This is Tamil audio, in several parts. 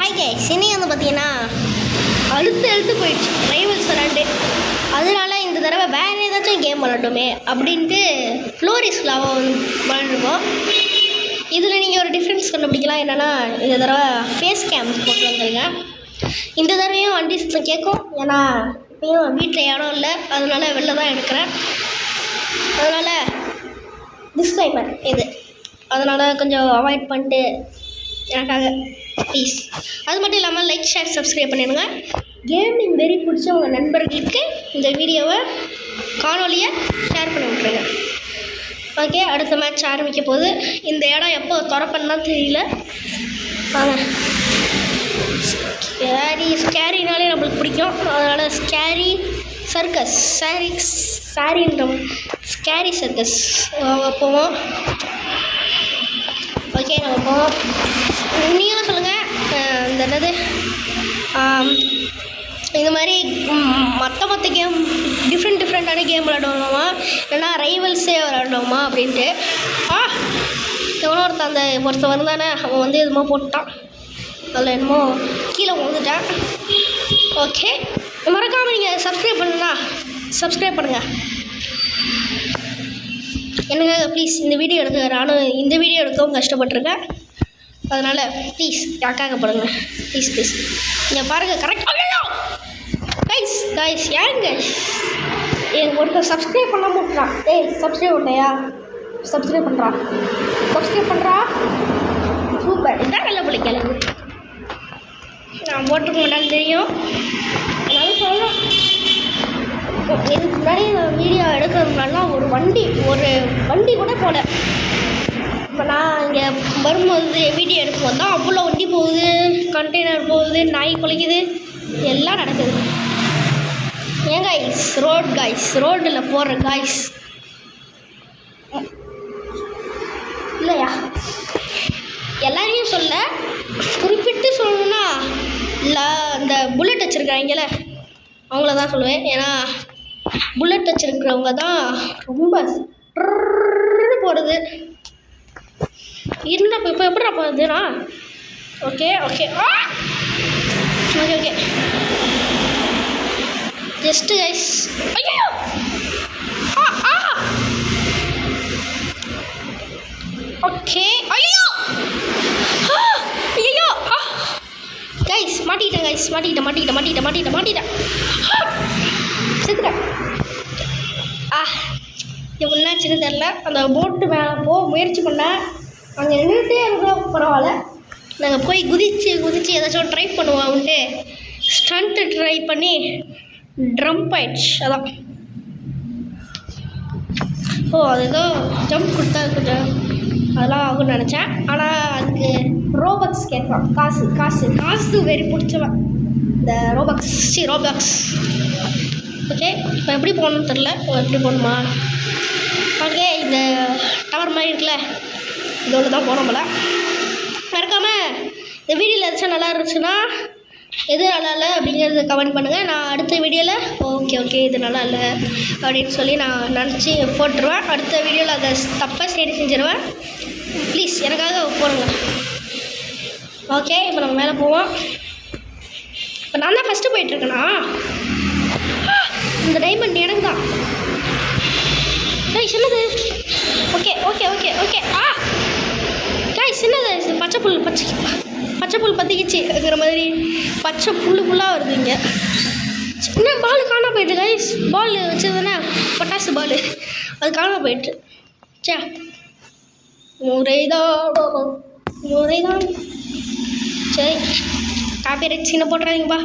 ஹாய் கைஸ், இன்னைக்கு வந்து பார்த்தீங்கன்னா அழுத்து போயிடுச்சு ரைவல்ஸ் விளாண்டு. அதனால இந்த தடவை வேறு ஏதாச்சும் கேம் விளாண்டுமே அப்படின்ட்டு ஃப்ளோரிஸ் லாவா விளாண்டுருக்கோம். இதில் நீங்கள் ஒரு டிஃப்ரென்ஸ் கண்டுபிடிக்கலாம். என்னென்னா இந்த தடவை ஃபேஸ் கேம் போட்டு வந்துருங்க. இந்த தடவையும் வண்டி சத்தம் கேட்கும். ஏன்னா இப்போயும் வீட்டில் இடம் இல்லை, அதனால வெளில தான் எடுக்கிறேன். அதனால் டிஸ்க்ளைமர் இது, அதனால் கொஞ்சம் அவாய்ட் பண்ணிட்டு எனக்காக ப்ளீஸ். அது மட்டும் இல்லாமல் லைக், ஷேர், சப்ஸ்கிரைப் பண்ணிடுங்க. கேமிங் வெறி பிடிச்ச உங்கள் நண்பர்களுக்கு இந்த வீடியோவை காணொலியை ஷேர் பண்ணி விட்ருங்க. ஓகே, அடுத்த மேட்ச் ஆரம்பிக்க போகுது. இந்த இடம் எப்போ திறப்பண்ணால் தெரியல. வாங்க. ஸ்கேரினாலே நம்மளுக்கு பிடிக்கும், அதனால் ஸ்கேரி சர்க்கஸ் சாரின்ற ஸ்கேரி சர்க்கஸ் போவோம். ஓகே, நம்ம போவோம். நீங்களும் சொல்லுங்கள், இந்த என்னது இந்த மாதிரி மற்ற கேம் டிஃப்ரெண்ட்டான கேம் விளாடுவோமா, இல்லைன்னா ரைவல்ஸே விளாடுவோமா அப்படின்ட்டு. எவ்வளோ ஒருத்தன் வந்தானே, அவன் வந்து எதுமோ போட்டான், அதில் என்னமோ கீழே விழுந்துட்டான். ஓகே, மறக்காமல் நீங்கள் சப்ஸ்கிரைப் பண்ணுங்கள் எனக்கு ப்ளீஸ். இந்த வீடியோ நானும் இந்த வீடியோ எடுக்கவும் கஷ்டப்பட்டுருக்கேன், அதனால் ப்ளீஸ் எனக்காக பண்ணுங்க ப்ளீஸ். நீங்கள் பாருங்கள், கரெக்ட். கைஸ் ஏங்க எனக்கு ஒருத்தர் சப்ஸ்கிரைப் பண்ண மாட்டான். சப்ஸ்கிரைப் பண்ணையா? சப்ஸ்கிரைப் பண்ணுறா. சூப்பர், இதான் நல்ல பிள்ளைங்க. நான் போட்டுக்க மாட்டான்னு தெரியும், அதனால சொல்லலாம். இதுக்கு முன்னாடி வீடியோ எடுக்கிறதுனாலாம் ஒரு வண்டி கூட போகல. இப்போ நான் இங்கே வரும்போது வீடியோ எடுக்கும்போது தான் அவ்வளோ வண்டி போகுது, கண்டெய்னர் போகுது, நாய் குலைக்குது, எல்லாம் நடக்குது. ஏன் ரோட்டில் போகிற காய்ஸ் இல்லையா? எல்லாரையும் சொல்ல, குறிப்பிட்டு சொல்லணும்னா இல்லை, இந்த புல்லட் வச்சுருக்காங்கள அவங்கள தான் சொல்லுவேன். ஏன்னா புல்லட் வச்சுருக்கிறவங்க தான் ரொம்ப போடுது. என்ன இப்போ எப்படா போகுதுண்ணா? Okay just guys. ஐயோ ஓகே, ஐயோ கைஸ் மாட்டிக்கிட்டேன் செத்துட்டேன். என்னாச்சுன்னு தெரில. அந்த போட்டு மேலே முயற்சி பண்ணேன், அங்கே நின்றுட்டே இருந்தால் பரவாயில்ல. நாங்கள் போய் குதிச்சு ஏதாச்சும் ட்ரை பண்ணுவோம்ட்டு ஸ்டண்ட்டு ட்ரை பண்ணி ட்ரம்ப் ஆயிடுச்சு. அதான் அது ஏதோ ஜம்ப் கொடுத்தா கொஞ்சம் அதெல்லாம் ஆகும்னு நினச்சேன். ஆனால் அதுக்கு ரோபக்ஸ் கேட்பான், காசு வெறி பிடிச்சவன் இந்த ரோபாக்ஸ். ஓகே, இப்போ எப்படி போகணுன்னு தெரில. எப்படி போகணுமா? ஓகே, இந்த டவர் மாதிரி இருக்குல்ல, இதோடு தான் போனோம் போல. மறக்காமல் இந்த வீடியோவில் ஏதாச்சும் நல்லா இருந்துச்சுன்னா எது நல்லா இல்லை அப்படிங்கிறத கமெண்ட் பண்ணுங்கள். நான் அடுத்த வீடியோவில் ஓகே இது நல்லா இல்லை அப்படின்னு சொல்லி நான் நினச்சி போட்டுருவேன். அடுத்த வீடியோவில் அதை தப்பாக சரி செஞ்சிடுவேன். ப்ளீஸ் எனக்காக போடுங்க. ஓகே, இப்போ நம்ம மேலே போவோம். இப்போ நான் தான் ஃபஸ்ட்டு போயிட்டுருக்கேனா? இந்த டைமண்ட் எனக்கு தான். என்னது? ஓகே என்னது? பச்சை புல் பற்றிக்கிச்சுங்கிற மாதிரி பச்சை புல்லாக வருது இங்கே. சின்ன பால் காணாம போயிட்டு கைஸ். பால் வச்சதுன்னா பட்டாசு பால், அது காணாம போயிட்டு. முறைதான் சரி. காப்பிரைட் சீனை போட்டுறாதீங்கப்பா.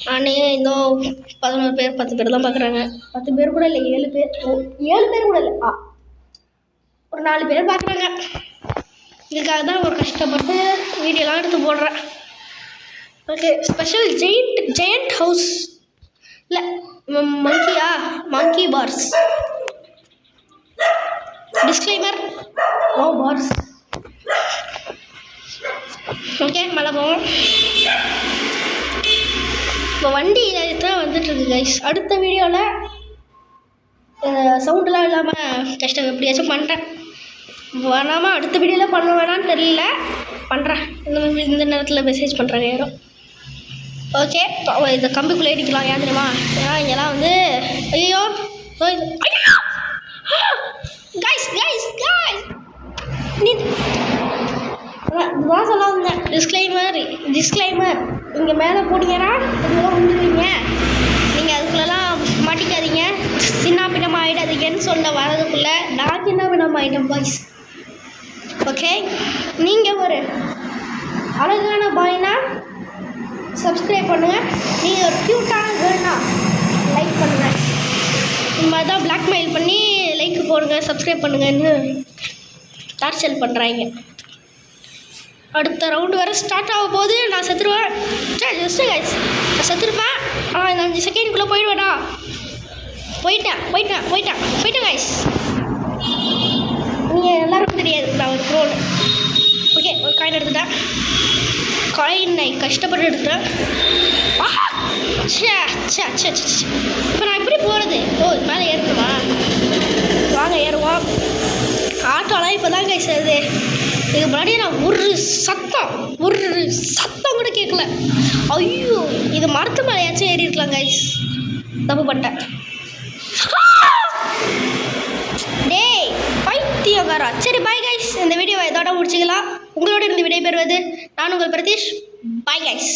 நானே இன்னும் 11 பேர் 10 பேர் தான் பார்க்குறாங்க. 10 பேர் கூட இல்லை, 7 பேர் கூட இல்லை. ஒரு 4 பேர் பார்க்குறாங்க. இதுக்காக தான் ஒரு கஷ்டப்பட்டு வீடியோலாம் எடுத்து போடுறேன். ஓகே, ஸ்பெஷல் ஜெயண்ட் ஹவுஸ் இல்லை monkey bars. Disclaimer, no bars. Okay, மேலே போவோம். இப்போ வண்டி தான் வந்துட்டுருக்கு கைஸ். அடுத்த வீடியோவில் சவுண்டெலாம் இல்லாமல் கஷ்டம் எப்படியாச்சும் பண்ணுறேன். வேணாமா அடுத்த வீடியோவில் பண்ண வேணான்னு தெரியல, பண்ணுறேன். இந்த நேரத்தில் மெசேஜ் பண்ணுறாங்க யாரும். ஓகே இந்த கம்பிக்குள்ளே அடிக்கலாம் ஏன் தெரியுமா? ஏன்னா இங்கெல்லாம் வந்து ஐயோ கைஸ் கைஸ் கைஸ் நீ இதுதான் சொல்ல வந்தேன். டிஸ்க்ளைமர் இங்கே மேலே போனீங்கன்னா இதெல்லாம் வந்துடுவீங்க. நீங்கள் அதுக்குள்ளெல்லாம் மாட்டிக்காதீங்க, சின்ன பின்னமாக ஆகிடாதீங்கன்னு சொல்ல வரதுக்குள்ளே நான் சின்ன பின்னமாக ஆகிட்டேன் பாய்ஸ். ஓகே, நீங்கள் ஒரு அழகான பாய்னா சப்ஸ்கிரைப் பண்ணுங்கள். நீங்கள் ஒரு க்யூட்டான கேர்ள்னா லைக் பண்ணுங்கள். இந்த மாதிரி தான் பிளாக்மெயில் பண்ணி லைக் போடுங்க சப்ஸ்கிரைப் பண்ணுங்கன்னு டார்ச்சல் பண்ணுறாங்க. அடுத்த ரவுண்டு வேறு ஸ்டார்ட் ஆக போகுது. நான் செத்துருவேன். ஜஸ்ட்டு கைஸ் நான் செத்துருப்பேன். ஆனால் இந்த 5 செகண்டுக்குள்ளே போயிடுவேடா. போயிட்டேன் கைஸ். நீங்கள் எல்லாருக்கும் தெரியாது நான் ஒரு ப்ரோன்னு. ஓகே, ஒரு காயின் எடுத்துட்டேன். காயின் நான் கஷ்டப்பட்டு எடுத்துட்டேன். இப்போ நான் எப்படி போகிறது? மேலே ஏறணுமா? வாங்க ஏறுவோம். ஆட்டோலாம் இப்போ தான் கைஸ் வருது. இதுக்கு முன்னாடி நான் ஒரு சத்தம் கூட கேட்கல. ஐயோ, இது மரத்து மேலேயாச்சும் ஏறி இருக்கலாம் கைஸ். தப்பு பண்ணிட்டேன். டேய் பைத்தியக்காரா. சரி பாய் கைஸ், இந்த வீடியோவை இதோட முடிச்சுக்கலாம். உங்களோட இருந்து விடைபெறுவது நான் உங்கள் பிரதீஷ். Bye guys.